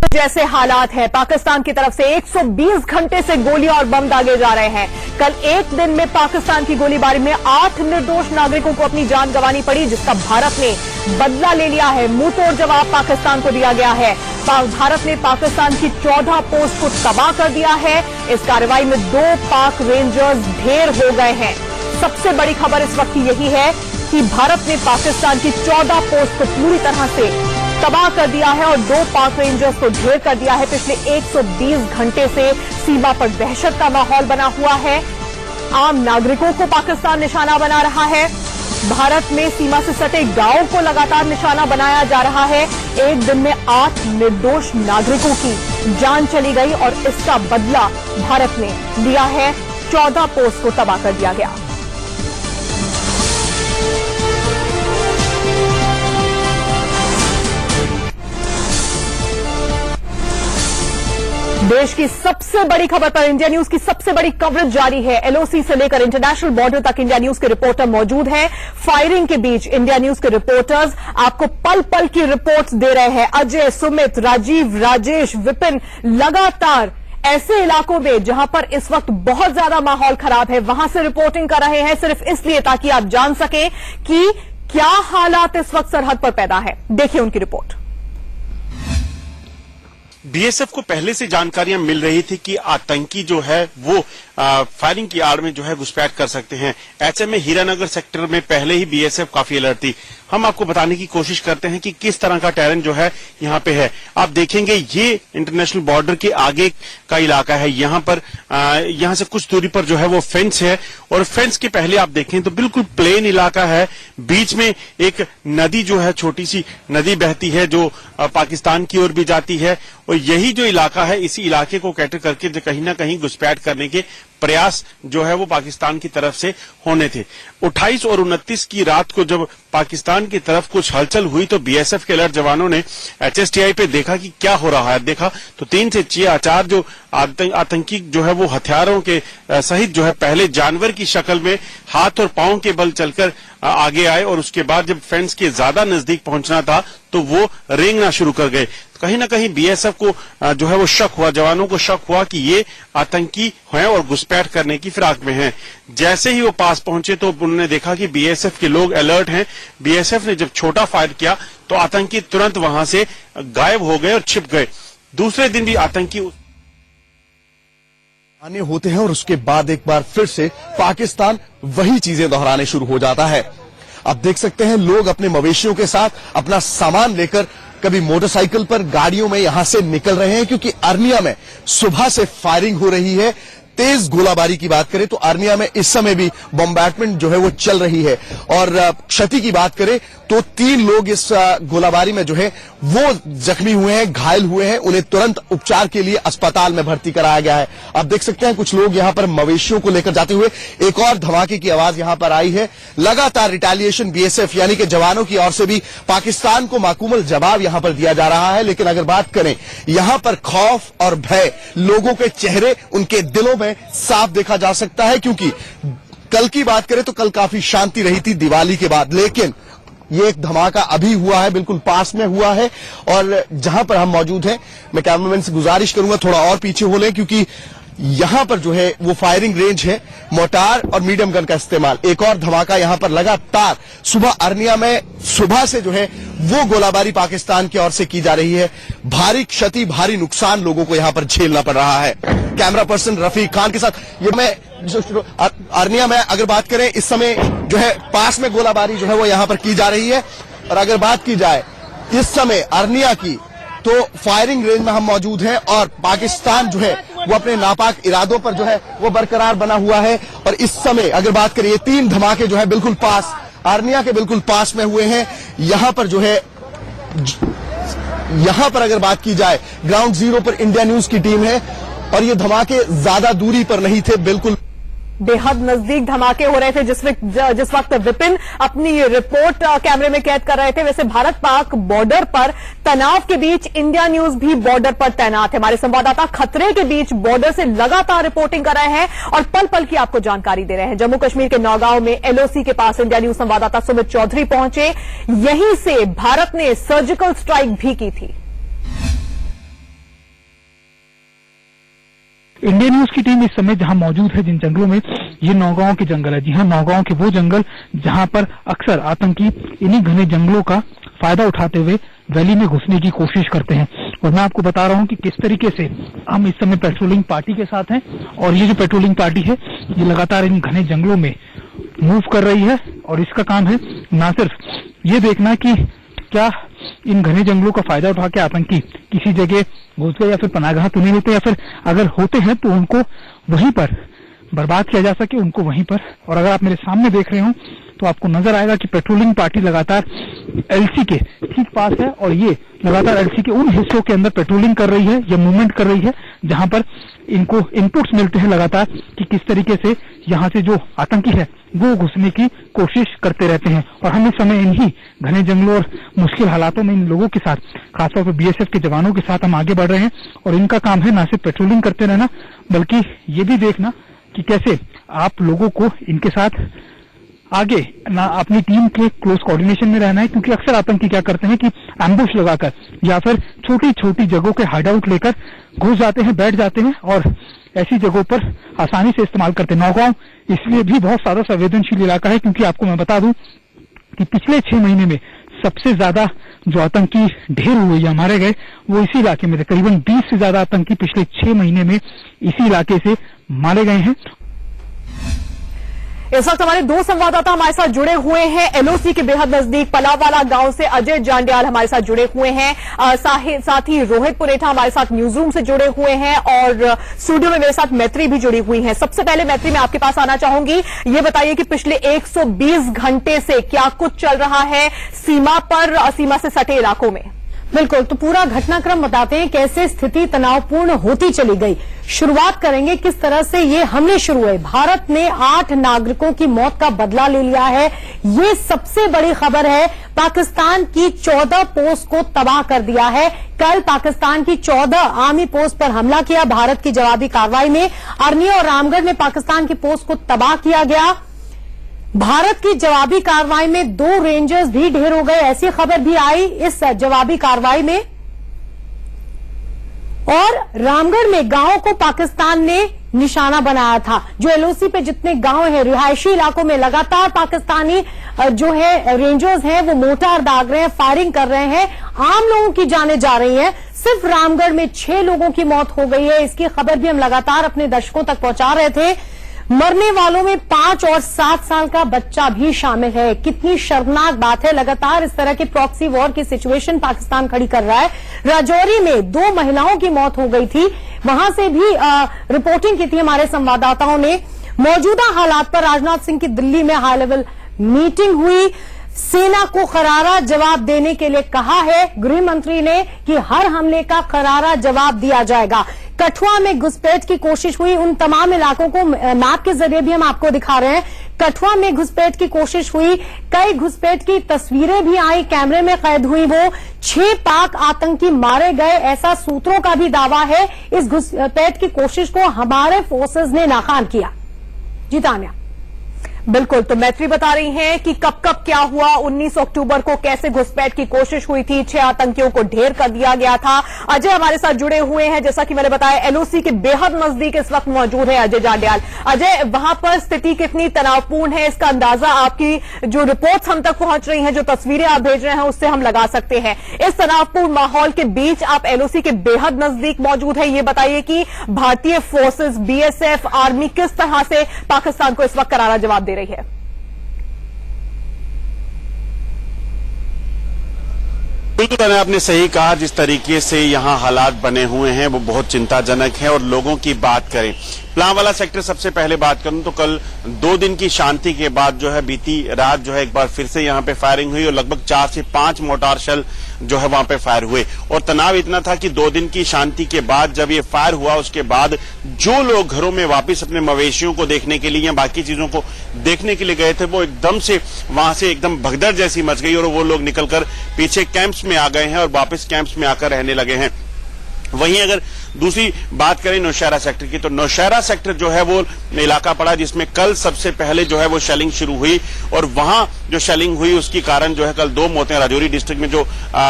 जैसे हालात है, पाकिस्तान की तरफ से 120 घंटे से गोलियां और बम दागे जा रहे हैं। कल एक दिन में पाकिस्तान की गोलीबारी में 8 निर्दोष नागरिकों को अपनी जान गंवानी पड़ी, जिसका भारत ने बदला ले लिया है। मुंहतोड़ जवाब पाकिस्तान को दिया गया है। भारत ने पाकिस्तान की 14 पोस्ट को तबाह कर दिया है। इस कार्रवाई में 2 पाक रेंजर्स ढेर हो गए हैं। सबसे बड़ी खबर इस वक्त यही है कि भारत ने पाकिस्तान की 14 पोस्ट को पूरी तरह से तबाह कर दिया है और 2 पाक रेंजर्स को ढेर कर दिया है। पिछले 120 घंटे से सीमा पर दहशत का माहौल बना हुआ है। आम नागरिकों को पाकिस्तान निशाना बना रहा है। भारत में सीमा से सटे गांवों को लगातार निशाना बनाया जा रहा है। एक दिन में 8 निर्दोष नागरिकों की जान चली गई और इसका बदला भारत ने लिया है। 14 पोस्ट को तबाह कर दिया गया। देश की सबसे बड़ी खबर पर इंडिया न्यूज की सबसे बड़ी कवरेज जारी है। एलओसी से लेकर इंटरनेशनल बॉर्डर तक इंडिया न्यूज के रिपोर्टर मौजूद हैं। फायरिंग के बीच इंडिया न्यूज के रिपोर्टर्स आपको पल पल की रिपोर्ट्स दे रहे हैं। अजय, सुमित, राजीव, राजेश, विपिन लगातार ऐसे इलाकों में जहां पर इस वक्त बहुत ज्यादा माहौल खराब है वहां से रिपोर्टिंग कर रहे हैं, सिर्फ इसलिए ताकि आप जान सकें कि क्या हालात इस वक्त सरहद पर पैदा है। देखिए उनकी रिपोर्ट। बीएसएफ को पहले से जानकारियां मिल रही थी कि आतंकी जो है वो फायरिंग की आड़ में जो है घुसपैठ कर सकते हैं। ऐसे में हीरानगर सेक्टर में पहले ही बीएसएफ काफी अलर्ट थी। हम आपको बताने की कोशिश करते हैं कि किस तरह का टेरेन जो है यहाँ पे है। आप देखेंगे ये इंटरनेशनल बॉर्डर के आगे का इलाका है। यहाँ पर यहाँ से कुछ दूरी पर जो है वो फेंस है और फेंस के पहले आप देखें तो बिल्कुल प्लेन इलाका है। बीच में एक नदी जो है, छोटी सी नदी बहती है जो पाकिस्तान की ओर भी जाती है और यही जो इलाका है, इसी इलाके को कैटर करके कहीं ना कहीं घुसपैठ करने के प्रयास जो है वो पाकिस्तान की तरफ से होने थे। 28 और 29 की रात को जब पाकिस्तान की तरफ कुछ हलचल हुई तो बीएसएफ के अलर्ट जवानों ने एचएसटीआई पे देखा कि क्या हो रहा है। देखा तो 3 से 4 जो आतंकी जो है वो हथियारों के सहित जो है पहले जानवर की शक्ल में हाथ और पांव के बल चलकर आगे आए और उसके बाद जब फेंस के ज्यादा नजदीक पहुंचना था तो वो रेंगना शुरू कर गए। कहीं ना कहीं बीएसएफ को जो है वो शक हुआ, जवानों को शक हुआ कि ये आतंकी हैं और घुसपैठ करने की फिराक में हैं। जैसे ही वो पास पहुंचे तो उन्होंने देखा कि बीएसएफ के लोग अलर्ट हैं। बीएसएफ ने जब छोटा फायर किया तो आतंकी तुरंत वहां से गायब हो गए और छिप गए। दूसरे दिन भी आतंकी आने होते हैं और उसके बाद एक बार फिर से पाकिस्तान वही चीजें दोहराने शुरू हो जाता है। आप देख सकते हैं लोग अपने मवेशियों के साथ अपना सामान लेकर कभी मोटरसाइकिल पर, गाड़ियों में यहां से निकल रहे हैं क्योंकि अर्निया में सुबह से फायरिंग हो रही है। तेज गोलाबारी की बात करें तो अर्निया में इस समय भी बॉम्बार्डमेंट जो है वो चल रही है और क्षति की बात करें तो 3 लोग इस गोलाबारी में जो है वो जख्मी हुए हैं, घायल हुए हैं। उन्हें तुरंत उपचार के लिए अस्पताल में भर्ती कराया गया है। आप देख सकते हैं कुछ लोग यहां पर मवेशियों को लेकर जाते हुए। एक और धमाके की आवाज यहां पर आई है। लगातार रिटेलिएशन बीएसएफ यानी कि जवानों की ओर से भी पाकिस्तान को माकूमल जवाब यहां पर दिया जा रहा है। लेकिन अगर बात करें यहां पर खौफ और भय लोगों के चेहरे, उनके दिलों में साफ देखा जा सकता है क्योंकि कल की बात करें तो कल काफी शांति रही थी दिवाली के बाद, लेकिन ये एक धमाका अभी हुआ है, बिल्कुल पास में हुआ है। और जहां पर हम मौजूद हैं, मैं कैमरामैन से गुजारिश करूंगा थोड़ा और पीछे हो लें क्योंकि यहां पर जो है वो फायरिंग रेंज है, मोटार और मीडियम गन का इस्तेमाल। एक और धमाका यहां पर लगातार सुबह अर्निया में सुबह से जो है वो गोलाबारी पाकिस्तान की ओर से की जा रही है। भारी क्षति, भारी नुकसान लोगों को यहां पर झेलना पड़ रहा है। कैमरा पर्सन रफीक खान के साथ ये मैं अर्निया में अगर बात करें इस समय जो है पास में गोलाबारी जो है वो यहां पर की जा रही है। और अगर बात की जाए इस समय अर्निया की तो फायरिंग रेंज में हम मौजूद हैं और पाकिस्तान जो है वो अपने नापाक इरादों पर जो है वो बरकरार बना हुआ है। और इस समय अगर बात करें 3 धमाके जो है बिल्कुल पास, अर्निया के बिल्कुल पास में हुए हैं। यहां पर जो है यहां पर अगर बात की जाए ग्राउंड जीरो पर इंडिया न्यूज की टीम है और ये धमाके ज्यादा दूरी पर नहीं थे, बिल्कुल बेहद नजदीक धमाके हो रहे थे। जिस वक्त विपिन अपनी रिपोर्ट कैमरे में कैद कर रहे थे, वैसे भारत पाक बॉर्डर पर तनाव के बीच इंडिया न्यूज भी बॉर्डर पर तैनात है। हमारे संवाददाता खतरे के बीच बॉर्डर से लगातार रिपोर्टिंग कर रहे हैं और पल पल की आपको जानकारी दे रहे हैं। जम्मू कश्मीर के नौगांव में एलओसी के पास इंडिया न्यूज संवाददाता सुमित चौधरी पहुंचे। यहीं से भारत ने सर्जिकल स्ट्राइक भी की थी। इंडियन न्यूज की टीम इस समय जहां मौजूद है जिन जंगलों में, ये नौगांव के जंगल है। जी हाँ, नौगांव के वो जंगल जहां पर अक्सर आतंकी इन्हीं घने जंगलों का फायदा उठाते हुए वैली में घुसने की कोशिश करते हैं। और मैं आपको बता रहा हूं कि किस तरीके से हम इस समय पेट्रोलिंग पार्टी के साथ हैं, और ये जो पेट्रोलिंग पार्टी है ये लगातार इन घने जंगलों में मूव कर रही है। और इसका काम है ना सिर्फ ये देखना कि क्या इन घने जंगलों का फायदा उठा के आतंकी किसी जगह घुस गए या फिर पनाहगाह तो नहीं लेते, या फिर अगर होते हैं तो उनको वहीं पर बर्बाद किया जा सके, उनको वहीं पर। और अगर आप मेरे सामने देख रहे हो तो आपको नजर आएगा कि पेट्रोलिंग पार्टी लगातार एलसी के ठीक पास है, और ये लगातार एलसी के उन हिस्सों के अंदर पेट्रोलिंग कर रही है या मूवमेंट कर रही है जहां पर इनको इनपुट्स मिलते हैं लगातार कि किस तरीके से यहाँ से जो आतंकी है वो घुसने की कोशिश करते रहते हैं। और हम इस समय इन्हीं घने जंगलों और मुश्किल हालातों में इन लोगों के साथ, खासतौर पर बीएसएफ के जवानों के साथ हम आगे बढ़ रहे हैं। और इनका काम है ना सिर्फ पेट्रोलिंग करते रहना, बल्कि ये भी देखना कि कैसे आप लोगों को इनके साथ आगे ना अपनी टीम के क्लोज कोऑर्डिनेशन में रहना है। क्योंकि अक्सर आतंकी क्या करते हैं कि एम्बुश लगाकर या फिर छोटी छोटी जगहों के हाइडआउट लेकर घुस जाते हैं, बैठ जाते हैं और ऐसी जगहों पर आसानी से इस्तेमाल करते हैं। नौगांव इसलिए भी बहुत ज्यादा संवेदनशील इलाका है क्योंकि आपको मैं बता दूं कि पिछले 6 महीने में सबसे ज्यादा जो आतंकी ढेर हुए या मारे गए वो इसी इलाके में थे। करीबन 20 से ज्यादा आतंकी पिछले 6 महीने में इसी इलाके से मारे गए हैं। इस वक्त हमारे 2 संवाददाता हमारे साथ जुड़े हुए हैं। एलओसी के बेहद नजदीक पलावाला गांव से अजय जांड्याल हमारे साथ जुड़े हुए हैं, साथ ही रोहित पुरेठा हमारे साथ न्यूज रूम से जुड़े हुए हैं, और स्टूडियो में मेरे साथ मैत्री भी जुड़ी हुई है। सबसे पहले मैत्री, मैं आपके पास आना चाहूंगी। ये बताइए कि पिछले 120 घंटे से क्या कुछ चल रहा है सीमा पर, सीमा से सटे इलाकों में? बिल्कुल, तो पूरा घटनाक्रम बताते हैं कैसे स्थिति तनावपूर्ण होती चली गई। शुरुआत करेंगे किस तरह से ये हमले शुरू हुए। भारत ने 8 नागरिकों की मौत का बदला ले लिया है, ये सबसे बड़ी खबर है। पाकिस्तान की 14 पोस्ट को तबाह कर दिया है। कल पाकिस्तान की 14 आर्मी पोस्ट पर हमला किया भारत की जवाबी कार्रवाई में। अरनी और रामगढ़ में पाकिस्तान की पोस्ट को तबाह किया गया। भारत की जवाबी कार्रवाई में 2 रेंजर्स भी ढेर हो गए, ऐसी खबर भी आई इस जवाबी कार्रवाई में। और रामगढ़ में गांवों को पाकिस्तान ने निशाना बनाया था। जो एलओसी पे जितने गांव हैं, रिहायशी इलाकों में लगातार पाकिस्तानी जो है रेंजर्स हैं वो मोर्टार दाग रहे हैं, फायरिंग कर रहे हैं, आम लोगों की जानें जा रही हैं। सिर्फ रामगढ़ में 6 लोगों की मौत हो गई है, इसकी खबर भी हम लगातार अपने दर्शकों तक पहुंचा रहे थे। मरने वालों में 5 और 7 साल का बच्चा भी शामिल है। कितनी शर्मनाक बात है। लगातार इस तरह के प्रॉक्सी वॉर की सिचुएशन पाकिस्तान खड़ी कर रहा है। राजौरी में 2 महिलाओं की मौत हो गई थी, वहां से भी रिपोर्टिंग की थी हमारे संवाददाताओं ने। मौजूदा हालात पर राजनाथ सिंह की दिल्ली में हाई लेवल मीटिंग हुई। सेना को करारा जवाब देने के लिए कहा है गृह मंत्री ने कि हर हमले का करारा जवाब दिया जाएगा। कठुआ में घुसपैठ की कोशिश हुई, उन तमाम इलाकों को मैप के जरिए भी हम आपको दिखा रहे हैं। कठुआ में घुसपैठ की कोशिश हुई, कई घुसपैठ की तस्वीरें भी आई, कैमरे में कैद हुई। वो 6 पाक आतंकी मारे गए, ऐसा सूत्रों का भी दावा है। इस घुसपैठ की कोशिश को हमारे फोर्सेज ने नाकाम किया। जी तान्या। बिल्कुल, तो मैत्री बता रही हैं कि कब कब क्या हुआ। 19 अक्टूबर को कैसे घुसपैठ की कोशिश हुई थी, 6 आतंकियों को ढेर कर दिया गया था। अजय हमारे साथ जुड़े हुए हैं, जैसा कि मैंने बताया एलओसी के बेहद नजदीक इस वक्त मौजूद है अजय जांड्याल। अजय, वहां पर स्थिति कितनी तनावपूर्ण है, इसका अंदाजा आपकी जो रिपोर्ट्स हम तक पहुंच रही हैं, जो तस्वीरें आप भेज रहे हैं, उससे हम लगा सकते हैं। इस तनावपूर्ण माहौल के बीच आप एलओसी के बेहद नजदीक मौजूद है। ये बताइए कि भारतीय फोर्सेज, बीएसएफ, आर्मी किस तरह से पाकिस्तान को इस वक्त करारा जवाब दे रही है? बिल्कुल, आपने सही कहा। जिस तरीके से यहाँ हालात बने हुए हैं वो बहुत चिंताजनक है। और लोगों की बात करें, पलावाला सेक्टर सबसे पहले बात करूं तो कल 2 दिन की शांति के बाद जो है बीती रात जो है एक बार फिर से यहाँ पे फायरिंग हुई और लगभग 4 से 5 मोर्टार शेल जो है वहां पे फायर हुए। और तनाव इतना था कि 2 दिन की शांति के बाद जब ये फायर हुआ उसके बाद जो लोग घरों में वापस अपने मवेशियों को देखने के लिए या बाकी चीजों को देखने के लिए गए थे वो एकदम से वहां से एकदम भगदड़ जैसी मच गई और वो लोग निकलकर पीछे कैंप्स में आ गए हैं और वापस कैंप्स में आकर रहने लगे हैं। वहीं अगर दूसरी बात करें नौशहरा सेक्टर की, तो नौशहरा सेक्टर जो है वो इलाका पड़ा जिसमें कल सबसे पहले जो है वो शेलिंग शुरू हुई, और वहां जो शेलिंग हुई उसके कारण जो है कल 2 मौतें राजौरी डिस्ट्रिक्ट में जो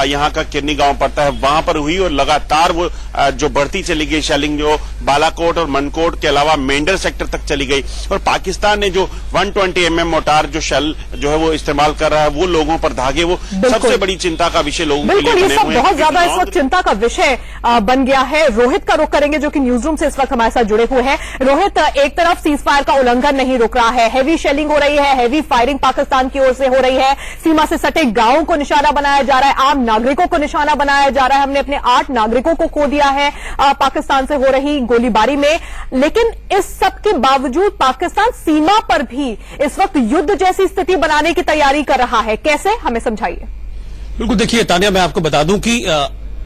यहां का किरनी गांव पड़ता है वहां पर हुई, और लगातार वो जो बढ़ती चली गई शेलिंग, जो बालाकोट और मनकोट के अलावा मेंढर सेक्टर तक चली गई। और पाकिस्तान ने जो 120 mm मोटार जो शेल जो है वो इस्तेमाल कर रहा है, वो लोगों पर धागे, वो सबसे बड़ी चिंता का विषय लोगों के लिए बिल्कुल, ये बने सब हुए हैं। बहुत ज्यादा इस वक्त चिंता का विषय बन गया है। रोहित का रुख करेंगे जो कि न्यूज रूम से इस वक्त हमारे साथ जुड़े हुए हैं। रोहित, एक तरफ सीज फायर का उल्लंघन नहीं रुक रहा है, हैवी शेलिंग हो रही है, हैवी फायरिंग पाकिस्तान की ओर से हो रही है, सीमा से सटे गांवों को निशाना बनाया जा रहा है, आम नागरिकों को निशाना बनाया जा रहा है। हमने अपने 8 नागरिकों को खो दिया है पाकिस्तान से हो रही गोलीबारी में। लेकिन इस सब के बावजूद पाकिस्तान सीमा पर भी इस वक्त युद्ध जैसी स्थिति बनाने की तैयारी कर रहा है, कैसे, हमें समझाइए। बिल्कुल, देखिए तानिया, मैं आपको बता दूं कि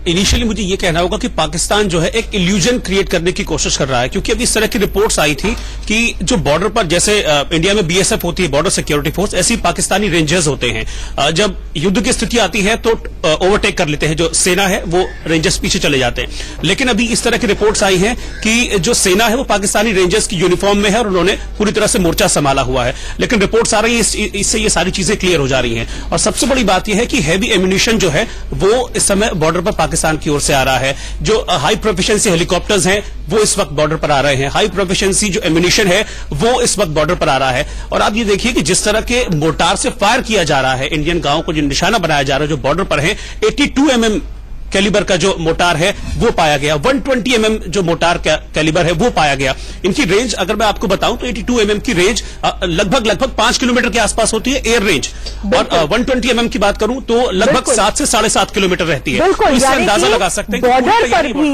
इनिशियली मुझे ये कहना होगा कि पाकिस्तान जो है एक इल्यूजन क्रिएट करने की कोशिश कर रहा है, क्योंकि अभी इस तरह की रिपोर्ट्स आई थी कि जो बॉर्डर पर, जैसे इंडिया में बीएसएफ होती है, बॉर्डर सिक्योरिटी फोर्स, ऐसी पाकिस्तानी रेंजर्स होते हैं। जब युद्ध की स्थिति आती है तो ओवरटेक कर लेते हैं, जो सेना है वो रेंजर्स पीछे चले जाते हैं। लेकिन अभी इस तरह की रिपोर्ट्स आई हैं कि जो सेना है वो पाकिस्तानी रेंजर्स की यूनिफॉर्म में है और उन्होंने पूरी तरह से मोर्चा संभाला हुआ है। लेकिन रिपोर्ट्स आ रही है, इससे ये सारी चीजें क्लियर हो जा रही हैं। और सबसे बड़ी बात यह है कि हैवी एम्यूनिशन जो है वो इस समय बॉर्डर पर पाकिस्तान की ओर से आ रहा है। जो हाई प्रोफिशिएंसी हेलीकॉप्टर्स हैं वो इस वक्त बॉर्डर पर आ रहे हैं, हाई प्रोफिशिएंसी जो एम्यूनिशन है वो इस वक्त बॉर्डर पर आ रहा है। और आप ये देखिए कि जिस तरह के मोर्टार से फायर किया जा रहा है, इंडियन गांवों को जो निशाना बनाया जा रहा है, जो बॉर्डर पर है, 82 mm कैलिबर का जो मोटार है वो पाया गया, 120 mm जो मोटार कैलिबर है वो पाया गया। इनकी रेंज अगर मैं आपको बताऊं तो 82 mm की रेंज लगभग 5 किलोमीटर के आसपास होती है, एयर रेंज। और 120 mm की बात करूं तो लगभग 7 से 7.5 किलोमीटर रहती है। बिल्कुल, इससे अंदाजा लगा सकते हैं बॉर्डर पर भी